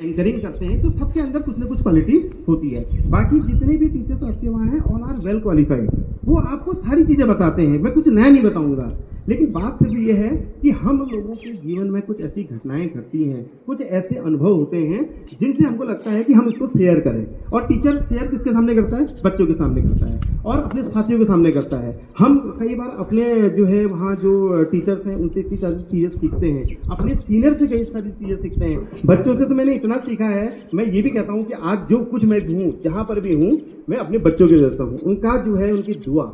Anchoring करते हैं तो सबके अंदर कुछ ना कुछ क्वालिटी होती है। बाकी जितने भी टीचर्स आपके वहाँ हैं ऑल आर वेल क्वालिफाइड, वो आपको सारी चीज़ें बताते हैं, मैं कुछ नया नहीं बताऊंगा। लेकिन बात सिर्फ ये है कि हम लोगों के जीवन में कुछ ऐसी घटनाएं घटती हैं, कुछ ऐसे अनुभव होते हैं जिनसे हमको लगता है कि हम इसको शेयर करें। और टीचर शेयर किसके सामने करता है? बच्चों के सामने करता है और अपने साथियों के सामने करता है। हम कई बार अपने जो है वहाँ जो टीचर्स हैं उनसे इतनी सारी चीज़ें सीखते हैं, अपने सीनियर से कई सारी चीज़ें सीखते हैं। बच्चों से तो मैंने इतना सीखा है, मैं ये भी कहता हूँ कि आज जो कुछ मैं हूँ, जहाँ पर भी हूँ, मैं अपने बच्चों के जैसा हूँ। उनका जो है, उनकी दुआ,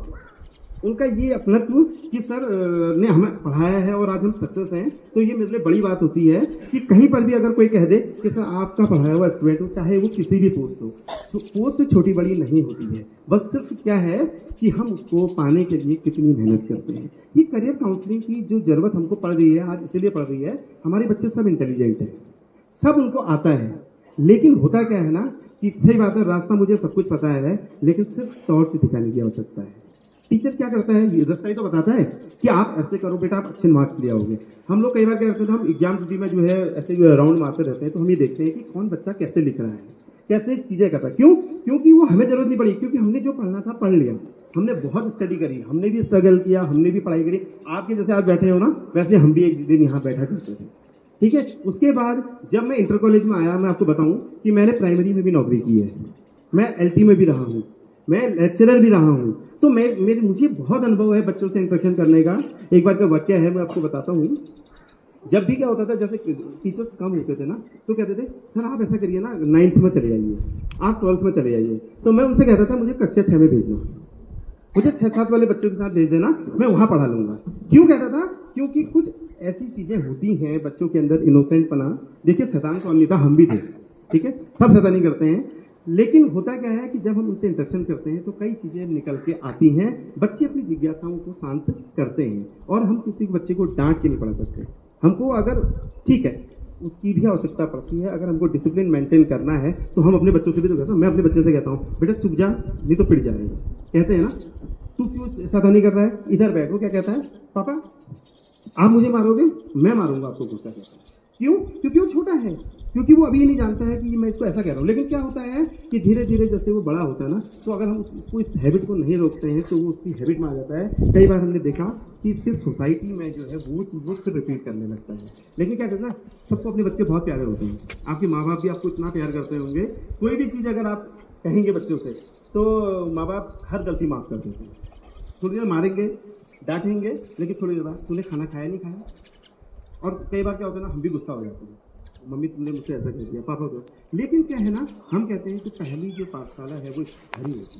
उनका ये अपनत्व कि सर ने हमें पढ़ाया है और आज हम सक्सेस हैं, तो ये मेरे लिए बड़ी बात होती है कि कहीं पर भी अगर कोई कह दे कि सर आपका पढ़ाया हुआ स्टूडेंट हो, चाहे वो किसी भी पोस्ट हो, तो पोस्ट छोटी बड़ी नहीं होती है। बस सिर्फ क्या है कि हम उसको पाने के लिए कितनी मेहनत करते हैं। ये करियर काउंसलिंग की जो जरूरत हमको पड़ रही है आज, इसलिए पड़ रही है, हमारे बच्चे सब इंटेलिजेंट हैं, सब उनको आता है। लेकिन होता क्या है ना कि सही बात है, रास्ता मुझे सब कुछ पता है, लेकिन सिर्फ टॉर्च दिखाने की आवश्यकता है। टीचर क्या करता है? ये रास्ता ही तो बताता है कि आप ऐसे करो बेटा, आप अच्छे मार्क्स ले आओगे। हम लोग कई बार क्या करते हैं, हम एग्जाम ड्यूटी में जो है ऐसे राउंड मारते रहते हैं, तो हम ये देखते हैं कि कौन बच्चा कैसे लिख रहा है, कैसे चीजें करता है। क्यों? क्योंकि वो हमें जरूरत नहीं पड़ी, क्योंकि हमने जो पढ़ना था पढ़ लिया, हमने बहुत स्टडी करी, हमने भी स्ट्रगल किया, हमने भी पढ़ाई करी। आपके जैसे आज बैठे हो ना, वैसे हम भी एक दिन यहाँ बैठा करते थे, ठीक है। उसके बाद जब मैं इंटर कॉलेज में आया, मैं आपको बताऊं कि मैंने प्राइमरी में भी नौकरी की है, मैं एलटी में भी रहा हूँ, मैं लेक्चरर भी रहा हूँ। तो मुझे बहुत अनुभव है बच्चों से इंटरेक्शन करने का। एक बार का वाक्य है, मैं आपको बताता हूँ। जब भी क्या होता था, जैसे टीचर्स कम होते थे ना, तो कहते थे सर आप ऐसा करिए ना, 9th में चले जाइए, आप 12th में चले जाइए। तो मैं उनसे कहता था मुझे कक्षा 6 में भेजना, मुझे 6-7 वाले बच्चों के साथ भेज देना, मैं वहाँ पढ़ा लूंगा। क्यों कहता था? क्योंकि कुछ ऐसी चीजें होती हैं बच्चों के अंदर, इनोसेंट पना। देखिए शैतान कौन नहीं था, हम भी थे, ठीक है, सब शैतानी करते हैं। लेकिन होता क्या है कि जब हम उनसे इंटरेक्शन करते हैं तो कई चीजें निकल के आती हैं, बच्चे अपनी जिज्ञासाओं को शांत करते हैं। और हम किसी बच्चे को डांट के नहीं पढ़ा सकते। हमको अगर, ठीक है, उसकी भी आवश्यकता पड़ती है, अगर हमको डिसिप्लिन मेंटेन करना है तो हम अपने बच्चों से भी तो कहता हूँ, मैं अपने बच्चे से कहता हूँ बेटा चुप जा, नहीं तो पिट जाएगा, कहते हैं ना। तू क्यों शैतानी कर रहा है, इधर बैठो। क्या कहता है? पापा आप मुझे मारोगे, मैं मारूंगा आपको, गुस्सा कहता है। क्यों? क्योंकि वो छोटा है, क्योंकि वो अभी ये नहीं जानता है कि मैं इसको ऐसा कह रहा हूँ। लेकिन क्या होता है कि धीरे धीरे जैसे वो बड़ा होता है ना, तो अगर हम उसको इस हैबिट को नहीं रोकते हैं तो वो उसकी हैबिट में आ जाता है। कई बार हमने देखा कि फिर सोसाइटी में जो है वो चीज़ें फिर रिपीट करने लगता है। लेकिन क्या कहते हैं, सबको अपने बच्चे बहुत प्यारे होते हैं, आपके माँ बाप भी आपको इतना प्यार करते होंगे। कोई भी चीज़ अगर आप कहेंगे बच्चों से तो माँ बाप हर गलती माफ़ कर देते हैं। थोड़ी देर मारेंगे, डांटेंगे, लेकिन थोड़ी देर बाद तूने खाना खाया नहीं खाया। और कई बार क्या होता है ना, हम भी गुस्सा हो जाते हैं, मम्मी तुमने मुझसे ऐसा कह दिया, पापा को। लेकिन क्या है ना, हम कहते हैं कि पहली जो पाठशाला है वो घर ही होती है।